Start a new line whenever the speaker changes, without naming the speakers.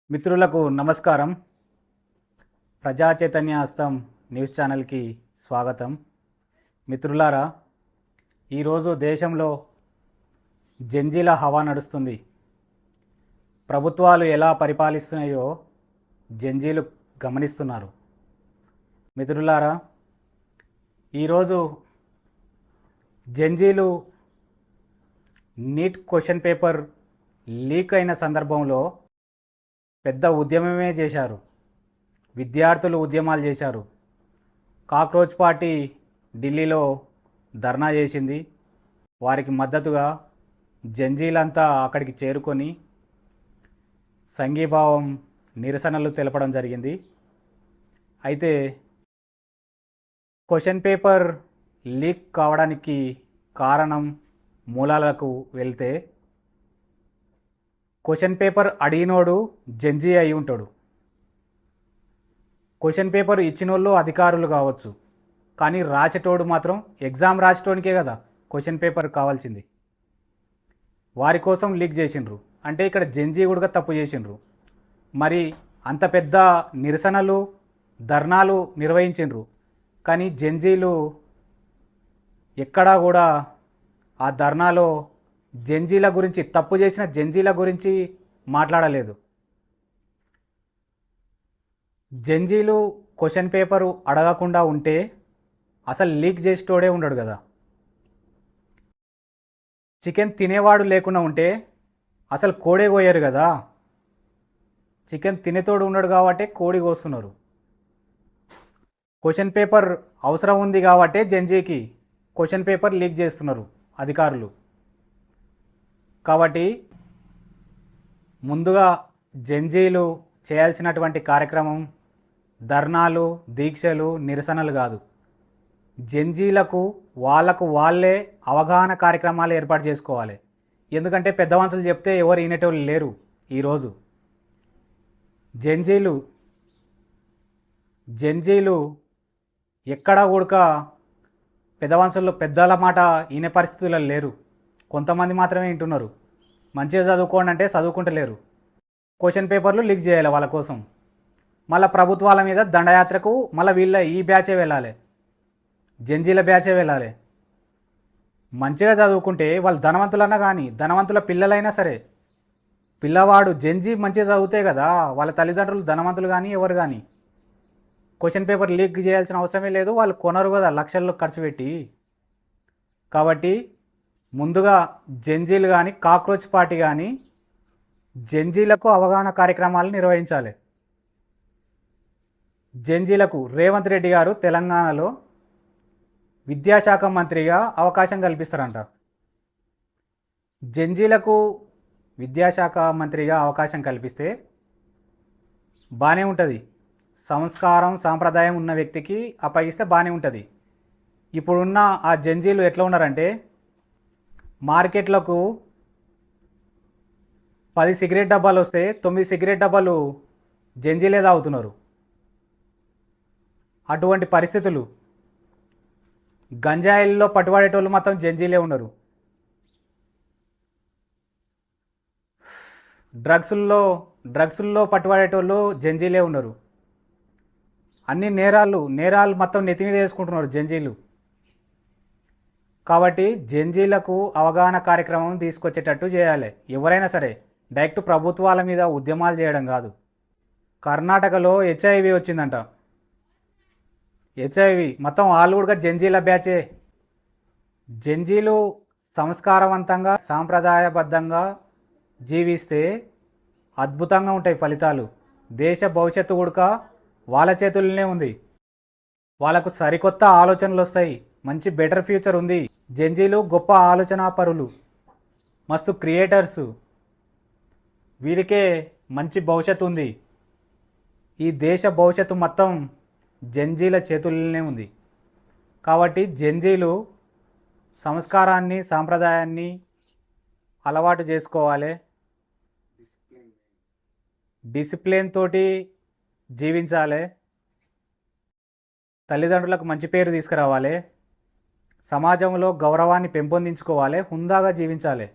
మిత్రులకు నమస్కారం. ప్రజా చైతన్య హస్తం న్యూస్ ఛానల్కి స్వాగతం. మిత్రులారా, ఈరోజు దేశంలో జంజీల హవా నడుస్తుంది. ప్రభుత్వాలు ఎలా పరిపాలిస్తున్నాయో జంజీలు గమనిస్తున్నారు. మిత్రులారా, ఈరోజు జంజీలు నీట్ క్వశ్చన్ పేపర్ లీక్ అయిన సందర్భంలో పెద్ద ఉద్యమమే చేశారు. విద్యార్థులు ఉద్యమాలు చేశారు. కాక్రోచ్ పార్టీ ఢిల్లీలో ధర్నా చేసింది. వారికి మద్దతుగా జంజీలంతా అక్కడికి చేరుకొని సంఘీభావం నిరసనలు తెలపడం జరిగింది. అయితే క్వశ్చన్ పేపర్ లీక్ కావడానికి కారణం మూలాలకు వెళ్తే క్వశ్చన్ పేపర్ అడిగినోడు జంజీ అయి ఉంటాడు. క్వశ్చన్ పేపర్ ఇచ్చినోళ్ళు అధికారులు కావచ్చు, కానీ రాసేటోడు మాత్రం ఎగ్జామ్ రాసేటోనికే కదా క్వశ్చన్ పేపర్ కావాల్సింది. వారి కోసం లీక్ చేసిండ్రు అంటే ఇక్కడ జంజీ కూడా తప్పు చేసిండ్రు. మరి అంత పెద్ద నిరసనలు ధర్నాలు నిర్వహించిండ్రు, కానీ జంజీలు ఎక్కడా కూడా ఆ ధర్నాలో జంజీల గురించి, తప్పు చేసిన జంజీల గురించి మాట్లాడలేదు. జంజీలు క్వశ్చన్ పేపరు అడగకుండా ఉంటే అసలు లీక్ చేసేటోడే ఉండడు కదా. చికెన్ తినేవాడు లేకుండా ఉంటే అసలు కోడే కోయరు కదా. చికెన్ తినేతోడు ఉన్నాడు కాబట్టి కోడి కోస్తున్నారు. క్వశ్చన్ పేపర్ అవసరం ఉంది కాబట్టే జంజీకి క్వశ్చన్ పేపర్ లీక్ చేస్తున్నారు అధికారులు. కాబట్టి ముందుగా జంజీలు చేయాల్సినటువంటి కార్యక్రమం ధర్నాలు, దీక్షలు, నిరసనలు కాదు. జంజీలకు వాళ్ళే అవగాహన కార్యక్రమాలు ఏర్పాటు చేసుకోవాలి. ఎందుకంటే పెద్ద మనుషులు చెప్తే ఎవరు వినేటోళ్ళు లేరు. ఈరోజు జంజీలు ఎక్కడా కూడక పెద్దల మాట వినే పరిస్థితుల్లో లేరు. కొంతమంది మాత్రమే వింటున్నారు. మంచిగా చదువుకోండి అంటే చదువుకుంటలేరు. క్వశ్చన్ పేపర్లు లీక్ చేయాలి వాళ్ళ కోసం. మళ్ళీ ప్రభుత్వాల మీద దండయాత్రకు మళ్ళీ వీళ్ళ ఈ బ్యాచే వెళ్ళాలి, జంజీల బ్యాచే వెళ్ళాలి. మంచిగా చదువుకుంటే వాళ్ళు ధనవంతులన్నా కానీ, ధనవంతుల పిల్లలైనా సరే, పిల్లవాడు జంజీ మంచిగా చదివితే కదా వాళ్ళ తల్లిదండ్రులు ధనవంతులు కానీ ఎవరు కానీ. క్వశ్చన్ పేపర్ లీక్ చేయాల్సిన అవసరమే లేదు. వాళ్ళు కొనరు కదా లక్షల్లో ఖర్చు పెట్టి. కాబట్టి ముందుగా జంజీలు కానీ, కాక్రోచ్ పార్టీ కానీ జంజీలకు అవగాహన కార్యక్రమాలు నిర్వహించాలి. జంజీలకు రేవంత్ రెడ్డి గారు తెలంగాణలో విద్యాశాఖ మంత్రిగా అవకాశం కల్పిస్తారంట. జంజీలకు విద్యాశాఖ మంత్రిగా అవకాశం కల్పిస్తే బాగానే ఉంటుంది. సంస్కారం సాంప్రదాయం ఉన్న వ్యక్తికి అప్పగిస్తే బాగానే ఉంటుంది. ఇప్పుడున్న ఆ జంజీలు ఎట్లా ఉన్నారంటే, మార్కెట్లకు 10 సిగరెట్ డబ్బాలు వస్తే 9 సిగరెట్ డబ్బాలు జంజీలే తాగుతున్నారు. అటువంటి పరిస్థితులు. గంజాయిల్లో పట్టుబడేటోళ్ళు మొత్తం జంజీలే ఉన్నారు. డ్రగ్సుల్లో పట్టుబడేటోళ్ళు జంజీలే ఉన్నారు. అన్ని నేరాలు మొత్తం నెత్తి మీద వేసుకుంటున్నారు జంజీలు. కాబట్టి జంజీలకు అవగాహన కార్యక్రమం తీసుకొచ్చేటట్టు చేయాలి. ఎవరైనా సరే డైరెక్ట్ ప్రభుత్వాల మీద ఉద్యమాలు చేయడం కాదు. కర్ణాటకలో హెచ్ఐవి వచ్చిందంట. హెచ్ఐవి మొత్తం వాళ్ళు కూడా జంజీల బ్యాచే. జంజీలు సంస్కారవంతంగా సాంప్రదాయబద్ధంగా జీవిస్తే అద్భుతంగా ఉంటాయి ఫలితాలు. దేశ భవిష్యత్తు కూడా వాళ్ళ చేతుల్లోనే ఉంది. వాళ్ళకు సరికొత్త ఆలోచనలు వస్తాయి. మంచి బెటర్ ఫ్యూచర్ ఉంది. జంజీలు గొప్ప ఆలోచనా పరులు, మస్తు క్రియేటర్సు. వీరికే మంచి భవిష్యత్తు ఉంది. ఈ దేశ భవిష్యత్తు మొత్తం జంజీల చేతుల్లోనే ఉంది. కాబట్టి జంజీలు సంస్కారాన్ని సాంప్రదాయాన్ని అలవాటు చేసుకోవాలి. డిసిప్లిన్ తోటి జీవించాలి. తల్లిదండ్రులకు మంచి పేరు తీసుకురావాలి. సమాజంలో గౌరవాన్ని పెంపొందించుకోవాలి. హుందాగా జీవించాలి.